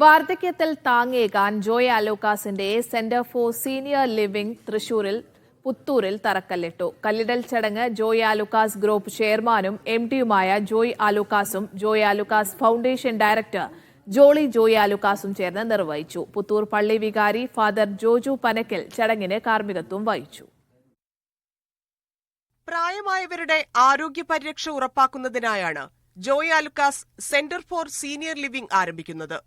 വാർദ്ധക്യത്തിൽ താങ്ങേകാൻ ജോയ് ആലുക്കാസിന്റെ സെന്റർ ഫോർ സീനിയർ ലിവിംഗ് പുത്തൂരിൽ തറക്കല്ലിട്ടു. കല്ലിടൽ ചടങ്ങ് ജോയ് ആലുക്കാസ് ഗ്രൂപ്പ് ചെയർമാനും എംഡിയുമായ ജോയ് ആലുക്കാസും ജോയ് ആലുക്കാസ് ഫൗണ്ടേഷൻ ഡയറക്ടർ ജോളി ജോയ് ആലുക്കാസും ചേർന്ന് നിർവഹിച്ചു. പുത്തൂർ പള്ളി വികാരി ഫാദർ ജോജു പനക്കൽ ചടങ്ങിന് കാർമ്മികത്വം വഹിച്ചു. പ്രായമായവരുടെ ആരോഗ്യ പരിരക്ഷ ഉറപ്പാക്കുന്നതിനായാണ് Joy Alukkas centre for senior living ആരംഭിക്കുന്നത്.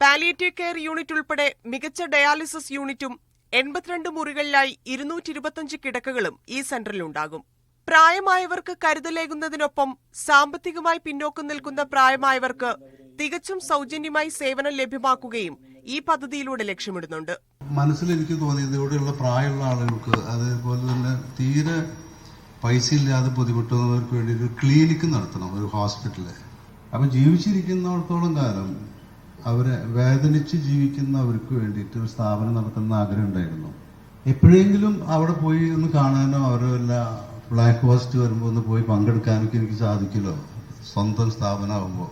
പാലിയേറ്റീവ് കെയർ യൂണിറ്റ് ഉൾപ്പെടെ മികച്ച ഡയാലിസിസ് യൂണിറ്റും 82 മുറികളിലായി 225 കിടക്കകളും ഈ സെന്ററിലുണ്ടാകും. പ്രായമായവർക്ക് കരുതലേകുന്നതിനൊപ്പം സാമ്പത്തികമായി പിന്നോക്കം നിൽക്കുന്ന പ്രായമായവർക്ക് തികച്ചും സൗജന്യമായി സേവനം ലഭ്യമാക്കുകയും ഈ പദ്ധതിയിലൂടെ ലക്ഷ്യമിടുന്നുണ്ട്. മനസ്സിൽ എനിക്ക് തോന്നിയത് ഇവിടെയുള്ള പ്രായമുള്ള ആളുകൾക്ക്, അതേപോലെ തന്നെ തീരെ പൈസ ഇല്ലാതെ ബുദ്ധിമുട്ടുന്നവർക്ക് വേണ്ടി ഒരു ക്ലിനിക്ക് നടത്തണം, ഒരു ഹോസ്പിറ്റല്. അപ്പം ജീവിച്ചിരിക്കുന്നിടത്തോളം കാലം അവരെ വേദനിച്ച് ജീവിക്കുന്നവർക്ക് വേണ്ടിയിട്ട് ഒരു സ്ഥാപനം നടത്തുന്ന ആഗ്രഹം ഉണ്ടായിരുന്നു. എപ്പോഴെങ്കിലും അവിടെ പോയി ഒന്ന് കാണാനോ അവരോ വല്ല ബ്ലാക്ക് ഹോസ്റ്റ് വരുമ്പോൾ ഒന്ന് പോയി പങ്കെടുക്കാനൊക്കെ എനിക്ക് സാധിക്കുമല്ലോ, സ്വന്തം സ്ഥാപനമാകുമ്പോൾ.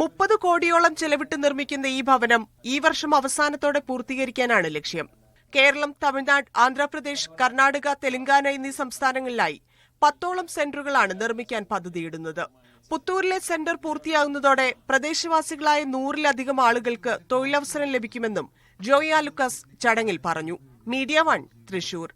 30 കോടിയോളം ചെലവിട്ട് നിർമ്മിക്കുന്ന ഈ ഭവനം ഈ വർഷം അവസാനത്തോടെ പൂർത്തീകരിക്കാനാണ് ലക്ഷ്യം. കേരളം, തമിഴ്നാട്, ആന്ധ്രാപ്രദേശ്, കർണാടക, തെലങ്കാന എന്നീ സംസ്ഥാനങ്ങളിലായി 10ഓളം സെന്ററുകളാണ് നിർമ്മിക്കാൻ പദ്ധതിയിടുന്നത്. പുത്തൂരിലെ സെന്റർ പൂർത്തിയാകുന്നതോടെ പ്രദേശവാസികളായ 100-ലധികം ആളുകൾക്ക് തൊഴിലവസരം ലഭിക്കുമെന്നും ജോയ് ആലുക്കാസ് ചടങ്ങിൽ പറഞ്ഞു. മീഡിയ 1 തൃശൂർ.